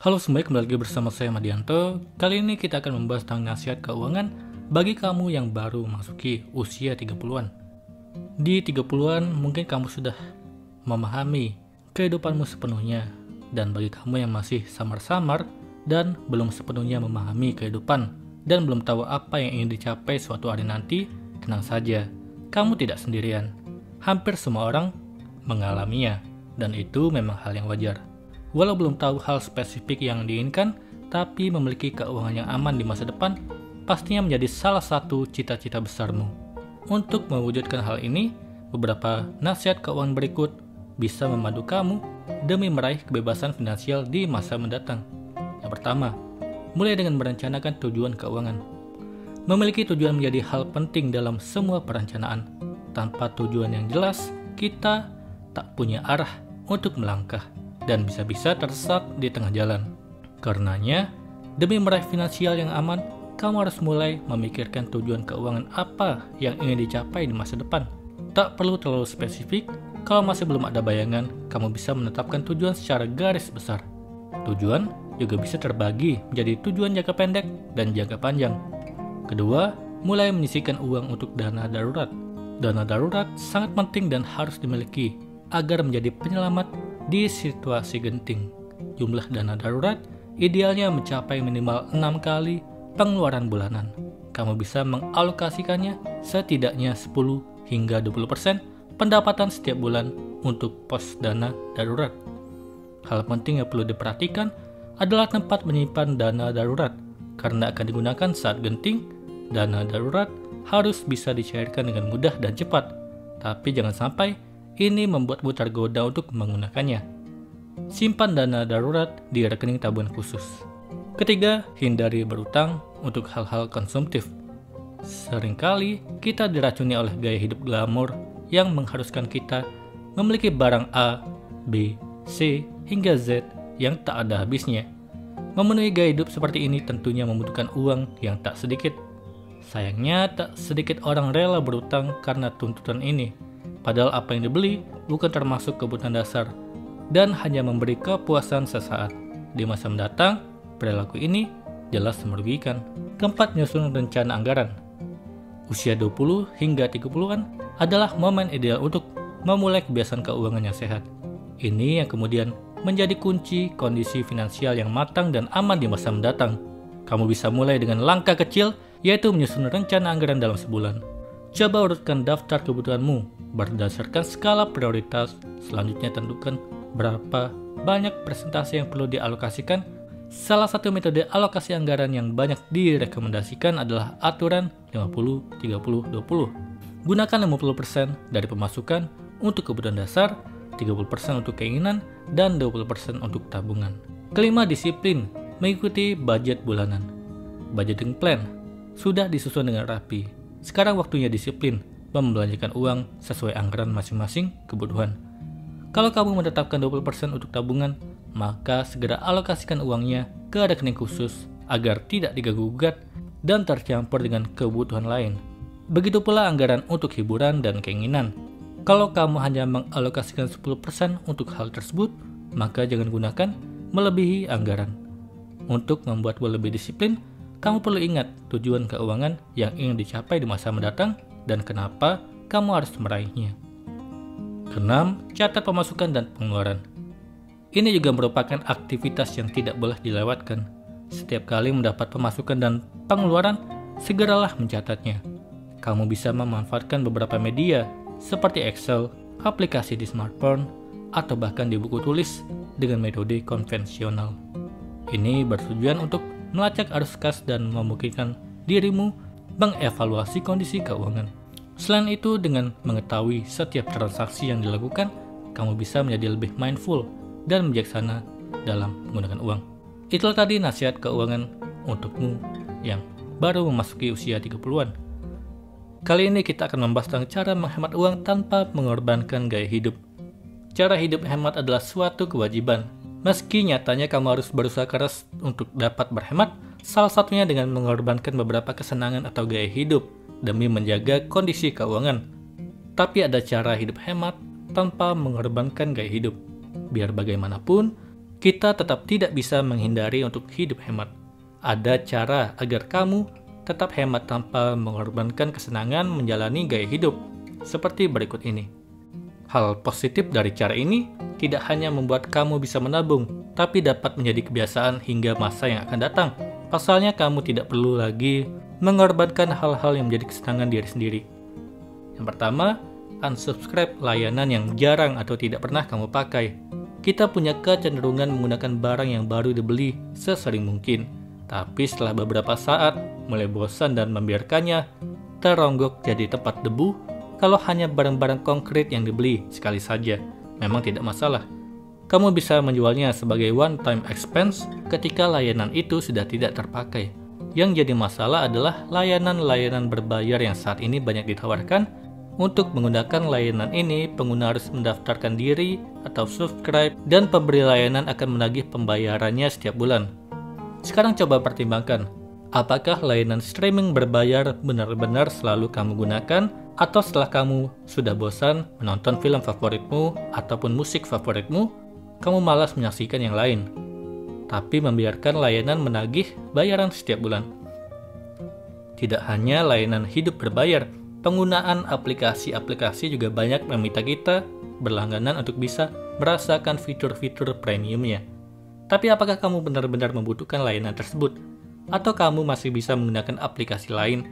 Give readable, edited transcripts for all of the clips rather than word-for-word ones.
Halo semuanya, kembali lagi bersama saya Madianto. Kali ini kita akan membahas tentang nasihat keuangan bagi kamu yang baru memasuki usia 30-an. Di 30-an mungkin kamu sudah memahami kehidupanmu sepenuhnya. Dan bagi kamu yang masih samar-samar dan belum sepenuhnya memahami kehidupan dan belum tahu apa yang ingin dicapai suatu hari nanti, tenang saja, kamu tidak sendirian. Hampir semua orang mengalaminya, dan itu memang hal yang wajar. Walau belum tahu hal spesifik yang diinginkan, tapi memiliki keuangan yang aman di masa depan pastinya menjadi salah satu cita-cita besarmu. Untuk mewujudkan hal ini, beberapa nasihat keuangan berikut bisa memandu kamu demi meraih kebebasan finansial di masa mendatang. Yang pertama, mulai dengan merencanakan tujuan keuangan. Memiliki tujuan menjadi hal penting dalam semua perencanaan. Tanpa tujuan yang jelas, kita tak punya arah untuk melangkah dan bisa-bisa tersesat di tengah jalan. Karenanya, demi meraih finansial yang aman, kamu harus mulai memikirkan tujuan keuangan apa yang ingin dicapai di masa depan. Tak perlu terlalu spesifik, kalau masih belum ada bayangan, kamu bisa menetapkan tujuan secara garis besar. Tujuan juga bisa terbagi menjadi tujuan jangka pendek dan jangka panjang. Kedua, mulai menyisihkan uang untuk dana darurat. Dana darurat sangat penting dan harus dimiliki agar menjadi penyelamat di situasi genting. Jumlah dana darurat idealnya mencapai minimal 6 kali pengeluaran bulanan. Kamu bisa mengalokasikannya setidaknya 10 hingga 20% pendapatan setiap bulan untuk pos dana darurat. Hal penting yang perlu diperhatikan adalah tempat menyimpan dana darurat, karena akan digunakan saat genting. Dana darurat harus bisa dicairkan dengan mudah dan cepat, tapi jangan sampai ini membuatmu tergoda untuk menggunakannya. Simpan dana darurat di rekening tabungan khusus. Ketiga, hindari berutang untuk hal-hal konsumtif. Seringkali kita diracuni oleh gaya hidup glamor yang mengharuskan kita memiliki barang A, B, C, hingga Z yang tak ada habisnya. Memenuhi gaya hidup seperti ini tentunya membutuhkan uang yang tak sedikit. Sayangnya, tak sedikit orang rela berutang karena tuntutan ini. Padahal apa yang dibeli bukan termasuk kebutuhan dasar dan hanya memberi kepuasan sesaat. Di masa mendatang, perilaku ini jelas merugikan. Keempat, menyusun rencana anggaran. Usia 20 hingga 30-an adalah momen ideal untuk memulai kebiasaan keuangan yang sehat. Ini yang kemudian menjadi kunci kondisi finansial yang matang dan aman di masa mendatang. Kamu bisa mulai dengan langkah kecil, yaitu menyusun rencana anggaran dalam sebulan. Coba urutkan daftar kebutuhanmu berdasarkan skala prioritas. Selanjutnya tentukan berapa banyak presentasi yang perlu dialokasikan. Salah satu metode alokasi anggaran yang banyak direkomendasikan adalah aturan 50-30-20. Gunakan 50% dari pemasukan untuk kebutuhan dasar, 30% untuk keinginan, dan 20% untuk tabungan. Kelima, disiplin mengikuti budget bulanan. Budgeting plan sudah disusun dengan rapi. Sekarang waktunya disiplin membelanjakan uang sesuai anggaran masing-masing kebutuhan. Kalau kamu menetapkan 20% untuk tabungan, maka segera alokasikan uangnya ke rekening khusus agar tidak diganggu-gugat dan tercampur dengan kebutuhan lain. Begitu pula anggaran untuk hiburan dan keinginan. Kalau kamu hanya mengalokasikan 10% untuk hal tersebut, maka jangan gunakan melebihi anggaran. Untuk membuatmu lebih disiplin, kamu perlu ingat tujuan keuangan yang ingin dicapai di masa mendatang dan kenapa kamu harus meraihnya. Keenam, catat pemasukan dan pengeluaran. Ini juga merupakan aktivitas yang tidak boleh dilewatkan. Setiap kali mendapat pemasukan dan pengeluaran, segeralah mencatatnya. Kamu bisa memanfaatkan beberapa media seperti Excel, aplikasi di smartphone, atau bahkan di buku tulis dengan metode konvensional. Ini bertujuan untuk melacak arus kas dan memungkinkan dirimu mengevaluasi kondisi keuangan. Selain itu, dengan mengetahui setiap transaksi yang dilakukan, kamu bisa menjadi lebih mindful dan bijaksana dalam menggunakan uang. Itulah tadi nasihat keuangan untukmu yang baru memasuki usia 30-an. Kali ini kita akan membahas tentang cara menghemat uang tanpa mengorbankan gaya hidup. Cara hidup hemat adalah suatu kewajiban. Meski nyatanya kamu harus berusaha keras untuk dapat berhemat, salah satunya dengan mengorbankan beberapa kesenangan atau gaya hidup demi menjaga kondisi keuangan. Tapi ada cara hidup hemat tanpa mengorbankan gaya hidup. Biar bagaimanapun, kita tetap tidak bisa menghindari untuk hidup hemat. Ada cara agar kamu tetap hemat tanpa mengorbankan kesenangan menjalani gaya hidup, seperti berikut ini. Hal positif dari cara ini tidak hanya membuat kamu bisa menabung, tapi dapat menjadi kebiasaan hingga masa yang akan datang. Pasalnya kamu tidak perlu lagi mengorbankan hal-hal yang menjadi kesenangan diri sendiri. Yang pertama, unsubscribe layanan yang jarang atau tidak pernah kamu pakai. Kita punya kecenderungan menggunakan barang yang baru dibeli sesering mungkin, tapi setelah beberapa saat mulai bosan dan membiarkannya teronggok jadi tempat debu. Kalau hanya barang-barang konkret yang dibeli sekali saja, memang tidak masalah. Kamu bisa menjualnya sebagai one-time expense ketika layanan itu sudah tidak terpakai. Yang jadi masalah adalah layanan-layanan berbayar yang saat ini banyak ditawarkan. Untuk menggunakan layanan ini, pengguna harus mendaftarkan diri atau subscribe, dan pemberi layanan akan menagih pembayarannya setiap bulan. Sekarang coba pertimbangkan, apakah layanan streaming berbayar benar-benar selalu kamu gunakan, atau setelah kamu sudah bosan menonton film favoritmu ataupun musik favoritmu, kamu malas menyaksikan yang lain, tapi membiarkan layanan menagih bayaran setiap bulan. Tidak hanya layanan hidup berbayar, penggunaan aplikasi-aplikasi juga banyak meminta kita berlangganan untuk bisa merasakan fitur-fitur premiumnya. Tapi apakah kamu benar-benar membutuhkan layanan tersebut? Atau kamu masih bisa menggunakan aplikasi lain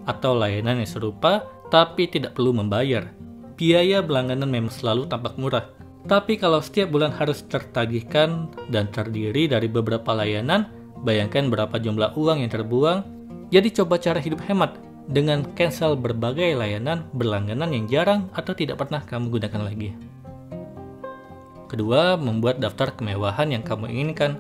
atau layanan yang serupa tapi tidak perlu membayar? Biaya berlangganan memang selalu tampak murah, tapi kalau setiap bulan harus tertagihkan dan terdiri dari beberapa layanan, bayangkan berapa jumlah uang yang terbuang. Jadi coba cara hidup hemat dengan cancel berbagai layanan berlangganan yang jarang atau tidak pernah kamu gunakan lagi. Kedua, membuat daftar kemewahan yang kamu inginkan.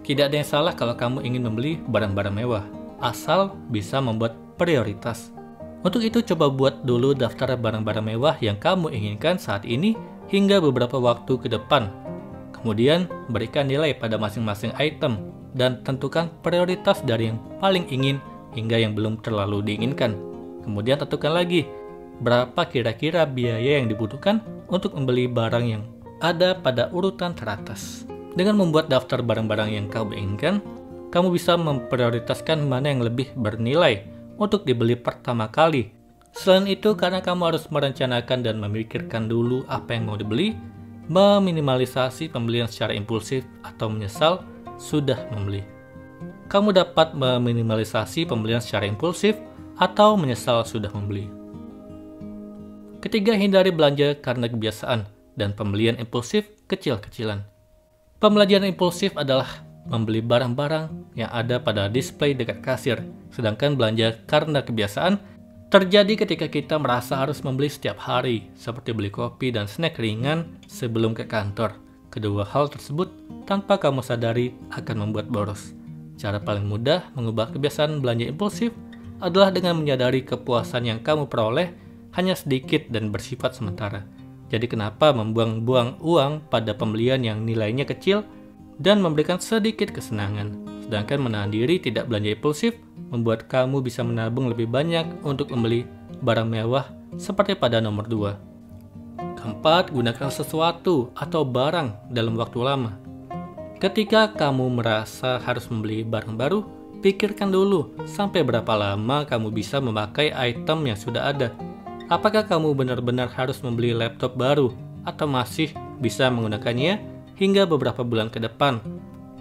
Tidak ada yang salah kalau kamu ingin membeli barang-barang mewah, asal bisa membuat prioritas. Untuk itu coba buat dulu daftar barang-barang mewah yang kamu inginkan saat ini hingga beberapa waktu ke depan. Kemudian berikan nilai pada masing-masing item dan tentukan prioritas dari yang paling ingin hingga yang belum terlalu diinginkan. Kemudian tentukan lagi berapa kira-kira biaya yang dibutuhkan untuk membeli barang yang ada pada urutan teratas. Dengan membuat daftar barang-barang yang kamu inginkan, kamu bisa memprioritaskan mana yang lebih bernilai untuk dibeli pertama kali. Selain itu, karena kamu harus merencanakan dan memikirkan dulu apa yang mau dibeli, meminimalisasi pembelian secara impulsif atau menyesal sudah membeli. Kamu dapat meminimalisasi pembelian secara impulsif atau menyesal sudah membeli. Ketiga, hindari belanja karena kebiasaan dan pembelian impulsif kecil-kecilan. Pembelian impulsif adalah membeli barang-barang yang ada pada display dekat kasir, sedangkan belanja karena kebiasaan terjadi ketika kita merasa harus membeli setiap hari, seperti beli kopi dan snack ringan sebelum ke kantor. Kedua hal tersebut tanpa kamu sadari akan membuat boros. Cara paling mudah mengubah kebiasaan belanja impulsif adalah dengan menyadari kepuasan yang kamu peroleh hanya sedikit dan bersifat sementara. Jadi kenapa membuang-buang uang pada pembelian yang nilainya kecil dan memberikan sedikit kesenangan, sedangkan menahan diri tidak belanja impulsif membuat kamu bisa menabung lebih banyak untuk membeli barang mewah seperti pada nomor 2. Keempat, gunakan sesuatu atau barang dalam waktu lama. Ketika kamu merasa harus membeli barang baru, pikirkan dulu sampai berapa lama kamu bisa memakai item yang sudah ada. Apakah kamu benar-benar harus membeli laptop baru atau masih bisa menggunakannya hingga beberapa bulan ke depan?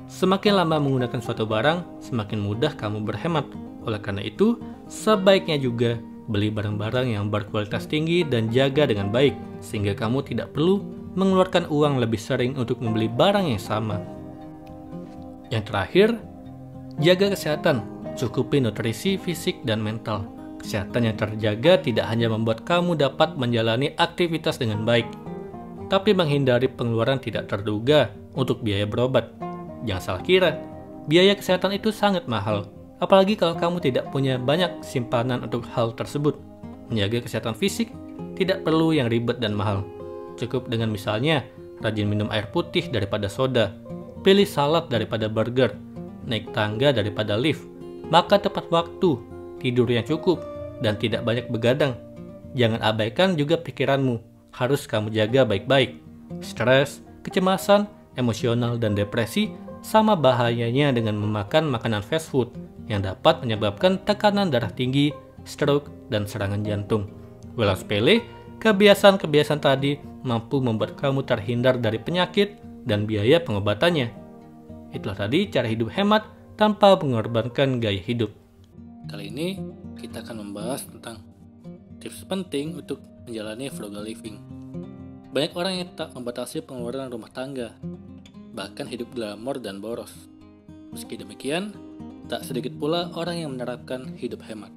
Semakin lama menggunakan suatu barang, semakin mudah kamu berhemat. Oleh karena itu, sebaiknya juga beli barang-barang yang berkualitas tinggi dan jaga dengan baik, sehingga kamu tidak perlu mengeluarkan uang lebih sering untuk membeli barang yang sama. Yang terakhir, jaga kesehatan, cukupi nutrisi fisik dan mental. Kesehatan yang terjaga tidak hanya membuat kamu dapat menjalani aktivitas dengan baik, tapi menghindari pengeluaran tidak terduga untuk biaya berobat. Jangan salah kira, biaya kesehatan itu sangat mahal, apalagi kalau kamu tidak punya banyak simpanan untuk hal tersebut. Menjaga kesehatan fisik tidak perlu yang ribet dan mahal. Cukup dengan misalnya rajin minum air putih daripada soda, pilih salad daripada burger, naik tangga daripada lift, makan tepat waktu, tidur yang cukup, dan tidak banyak begadang. Jangan abaikan juga pikiranmu, harus kamu jaga baik-baik. Stres, kecemasan, emosional, dan depresi sama bahayanya dengan memakan makanan fast food yang dapat menyebabkan tekanan darah tinggi, stroke, dan serangan jantung. Walau sepele, kebiasaan-kebiasaan tadi mampu membuat kamu terhindar dari penyakit dan biaya pengobatannya. Itulah tadi cara hidup hemat tanpa mengorbankan gaya hidup. Kali ini kita akan membahas tentang tips penting untuk menjalani frugal living. Banyak orang yang tak membatasi pengeluaran rumah tangga, bahkan hidup glamor dan boros. Meski demikian, tak sedikit pula orang yang menerapkan hidup hemat.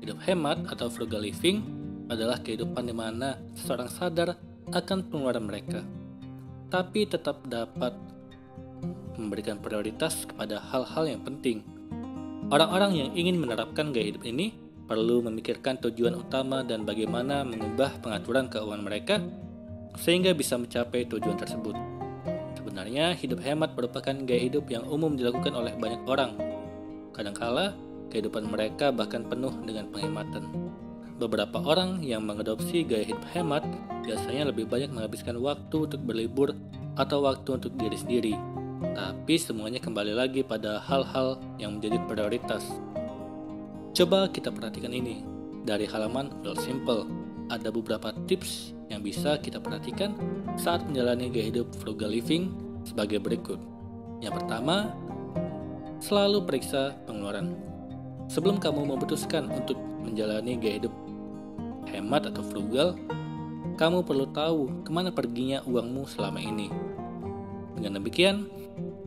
Hidup hemat atau frugal living adalah kehidupan di mana seseorang sadar akan pengeluaran mereka, tapi tetap dapat memberikan prioritas kepada hal-hal yang penting. Orang-orang yang ingin menerapkan gaya hidup ini perlu memikirkan tujuan utama dan bagaimana mengubah pengaturan keuangan mereka sehingga bisa mencapai tujuan tersebut. Sebenarnya, hidup hemat merupakan gaya hidup yang umum dilakukan oleh banyak orang. Kadangkala, kehidupan mereka bahkan penuh dengan penghematan. Beberapa orang yang mengadopsi gaya hidup hemat biasanya lebih banyak menghabiskan waktu untuk berlibur atau waktu untuk diri sendiri. Tapi semuanya kembali lagi pada hal-hal yang menjadi prioritas. Coba kita perhatikan ini. Dari halaman Real Simple, ada beberapa tips yang bisa kita perhatikan saat menjalani gaya hidup frugal living sebagai berikut. Yang pertama, selalu periksa pengeluaran. Sebelum kamu memutuskan untuk menjalani gaya hidup hemat atau frugal, kamu perlu tahu kemana perginya uangmu selama ini. Dengan demikian,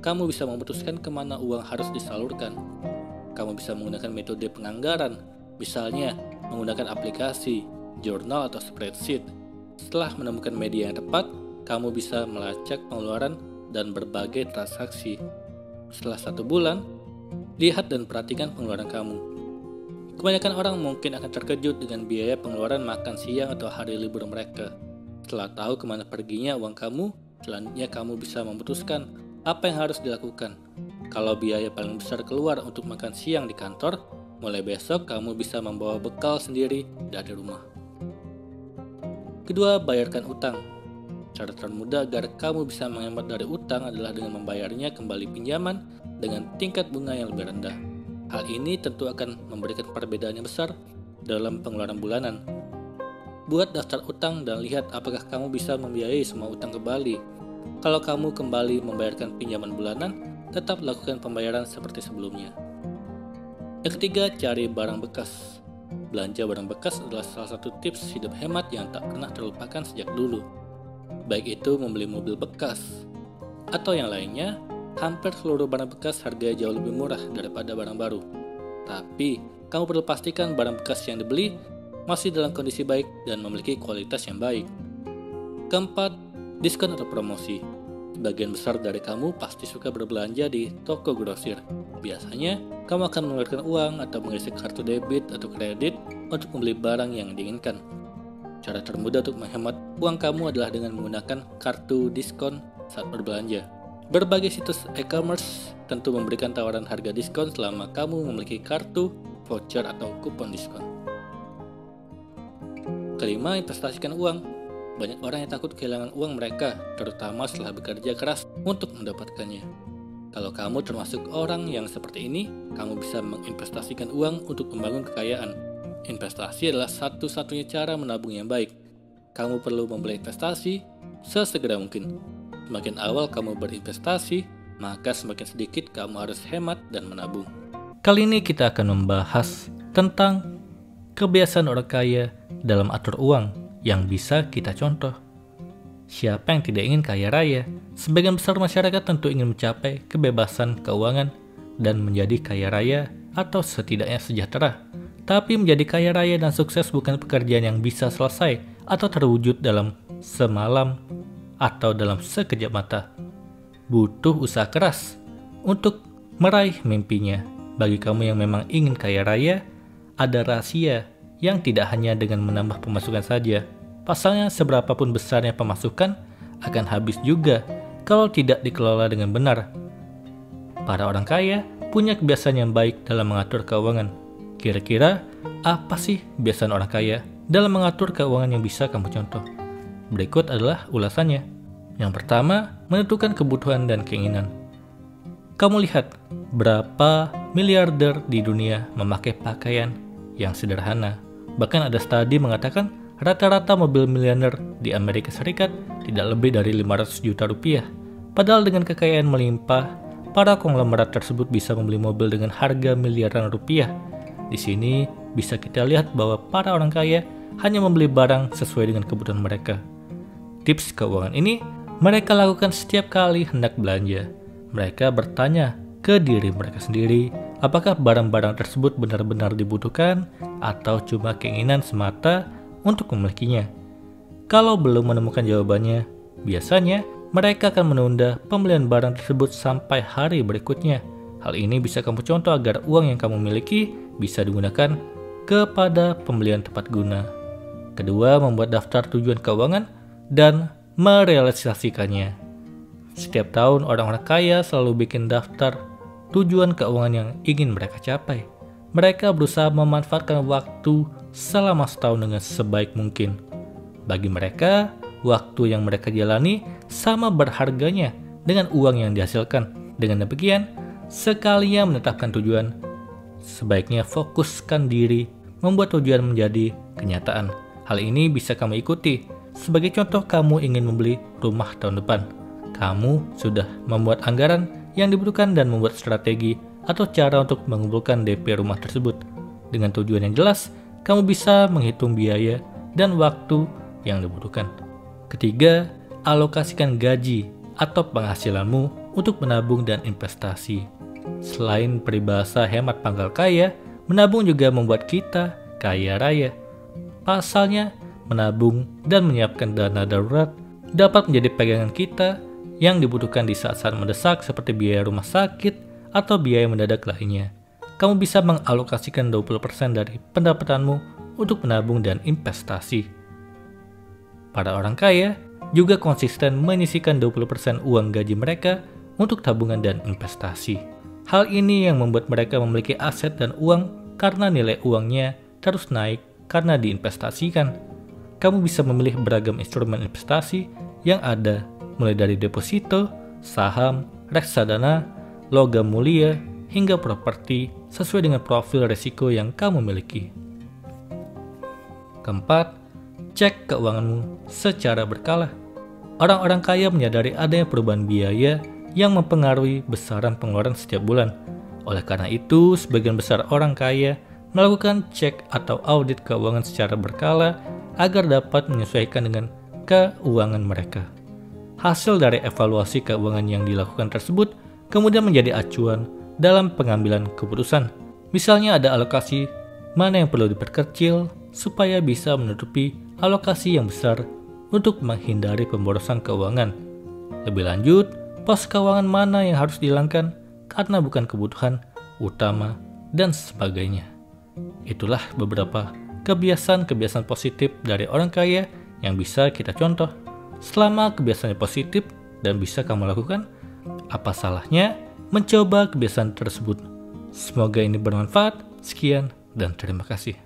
kamu bisa memutuskan kemana uang harus disalurkan. Kamu bisa menggunakan metode penganggaran, misalnya menggunakan aplikasi, jurnal, atau spreadsheet. Setelah menemukan media yang tepat, kamu bisa melacak pengeluaran dan berbagai transaksi. Setelah 1 bulan, lihat dan perhatikan pengeluaran kamu. Kebanyakan orang mungkin akan terkejut dengan biaya pengeluaran makan siang atau hari libur mereka. Setelah tahu kemana perginya uang kamu, selanjutnya kamu bisa memutuskan apa yang harus dilakukan. Kalau biaya paling besar keluar untuk makan siang di kantor, mulai besok kamu bisa membawa bekal sendiri dari rumah. Kedua, bayarkan utang. Cara termudah agar kamu bisa menghemat dari utang adalah dengan membayarnya kembali pinjaman dengan tingkat bunga yang lebih rendah. Hal ini tentu akan memberikan perbedaan yang besar dalam pengeluaran bulanan. Buat daftar utang dan lihat apakah kamu bisa membiayai semua utang kembali. Kalau kamu kembali membayarkan pinjaman bulanan, tetap lakukan pembayaran seperti sebelumnya. Yang ketiga, cari barang bekas. Belanja barang bekas adalah salah satu tips hidup hemat yang tak pernah terlupakan sejak dulu. Baik itu membeli mobil bekas atau yang lainnya, hampir seluruh barang bekas harganya jauh lebih murah daripada barang baru. Tapi, kamu perlu pastikan barang bekas yang dibeli masih dalam kondisi baik dan memiliki kualitas yang baik. Keempat, diskon atau promosi. Sebagian besar dari kamu pasti suka berbelanja di toko grosir. Biasanya, kamu akan mengeluarkan uang atau mengisi kartu debit atau kredit untuk membeli barang yang diinginkan. Cara termudah untuk menghemat uang kamu adalah dengan menggunakan kartu diskon saat berbelanja. Berbagai situs e-commerce tentu memberikan tawaran harga diskon selama kamu memiliki kartu, voucher, atau kupon diskon. Kelima, investasikan uang. Banyak orang yang takut kehilangan uang mereka, terutama setelah bekerja keras untuk mendapatkannya. Kalau kamu termasuk orang yang seperti ini, kamu bisa menginvestasikan uang untuk membangun kekayaan. Investasi adalah satu-satunya cara menabung yang baik. Kamu perlu memulai investasi sesegera mungkin. Semakin awal kamu berinvestasi, maka semakin sedikit kamu harus hemat dan menabung. Kali ini kita akan membahas tentang kebiasaan orang kaya dalam atur uang yang bisa kita contoh. Siapa yang tidak ingin kaya raya? Sebagian besar masyarakat tentu ingin mencapai kebebasan keuangan dan menjadi kaya raya atau setidaknya sejahtera. Tapi menjadi kaya raya dan sukses bukan pekerjaan yang bisa selesai atau terwujud dalam semalam atau dalam sekejap mata. Butuh usaha keras untuk meraih mimpinya. Bagi kamu yang memang ingin kaya raya, ada rahasia yang tidak hanya dengan menambah pemasukan saja. Pasalnya, seberapapun besarnya pemasukan akan habis juga kalau tidak dikelola dengan benar. Para orang kaya punya kebiasaan yang baik dalam mengatur keuangan. Kira-kira apa sih kebiasaan orang kaya dalam mengatur keuangan yang bisa kamu contoh? Berikut adalah ulasannya. Yang pertama, menentukan kebutuhan dan keinginan. Kamu lihat berapa miliarder di dunia memakai pakaian yang sederhana. Bahkan ada studi mengatakan rata-rata mobil miliuner di Amerika Serikat tidak lebih dari 500 juta rupiah. Padahal dengan kekayaan melimpah, para konglomerat tersebut bisa membeli mobil dengan harga miliaran rupiah. Di sini bisa kita lihat bahwa para orang kaya hanya membeli barang sesuai dengan kebutuhan mereka. Tips keuangan ini mereka lakukan setiap kali hendak belanja. Mereka bertanya ke diri mereka sendiri, apakah barang-barang tersebut benar-benar dibutuhkan atau cuma keinginan semata untuk memilikinya. Kalau belum menemukan jawabannya, biasanya mereka akan menunda pembelian barang tersebut sampai hari berikutnya. Hal ini bisa kamu contoh agar uang yang kamu miliki bisa digunakan kepada pembelian tepat guna. Kedua, membuat daftar tujuan keuangan dan merealisasikannya. Setiap tahun orang-orang kaya selalu bikin daftar tujuan keuangan yang ingin mereka capai. Mereka berusaha memanfaatkan waktu selama setahun dengan sebaik mungkin. Bagi mereka, waktu yang mereka jalani sama berharganya dengan uang yang dihasilkan. Dengan demikian, sekalian menetapkan tujuan, sebaiknya fokuskan diri membuat tujuan menjadi kenyataan. Hal ini bisa kamu ikuti. Sebagai contoh, kamu ingin membeli rumah tahun depan. Kamu sudah membuat anggaran yang dibutuhkan dan membuat strategi atau cara untuk mengumpulkan DP rumah tersebut. Dengan tujuan yang jelas, kamu bisa menghitung biaya dan waktu yang dibutuhkan. Ketiga, alokasikan gaji atau penghasilanmu untuk menabung dan investasi. Selain peribahasa hemat pangkal kaya, menabung juga membuat kita kaya raya. Pasalnya, menabung dan menyiapkan dana darurat dapat menjadi pegangan kita yang dibutuhkan di saat-saat mendesak seperti biaya rumah sakit atau biaya mendadak lainnya. Kamu bisa mengalokasikan 20% dari pendapatanmu untuk menabung dan investasi. Para orang kaya juga konsisten menyisihkan 20% uang gaji mereka untuk tabungan dan investasi. Hal ini yang membuat mereka memiliki aset dan uang karena nilai uangnya terus naik karena diinvestasikan. Kamu bisa memilih beragam instrumen investasi yang ada, mulai dari deposito, saham, reksadana, logam mulia, hingga properti sesuai dengan profil risiko yang kamu miliki. Keempat, cek keuanganmu secara berkala. Orang-orang kaya menyadari adanya perubahan biaya yang mempengaruhi besaran pengeluaran setiap bulan. Oleh karena itu, sebagian besar orang kaya melakukan cek atau audit keuangan secara berkala agar dapat menyesuaikan dengan keuangan mereka. Hasil dari evaluasi keuangan yang dilakukan tersebut kemudian menjadi acuan dalam pengambilan keputusan. Misalnya ada alokasi mana yang perlu diperkecil supaya bisa menutupi alokasi yang besar untuk menghindari pemborosan keuangan. Lebih lanjut, pos keuangan mana yang harus dihilangkan karena bukan kebutuhan utama dan sebagainya. Itulah beberapa kebiasaan-kebiasaan positif dari orang kaya yang bisa kita contoh. Selama kebiasaannya positif dan bisa kamu lakukan, apa salahnya mencoba kebiasaan tersebut? Semoga ini bermanfaat. Sekian dan terima kasih.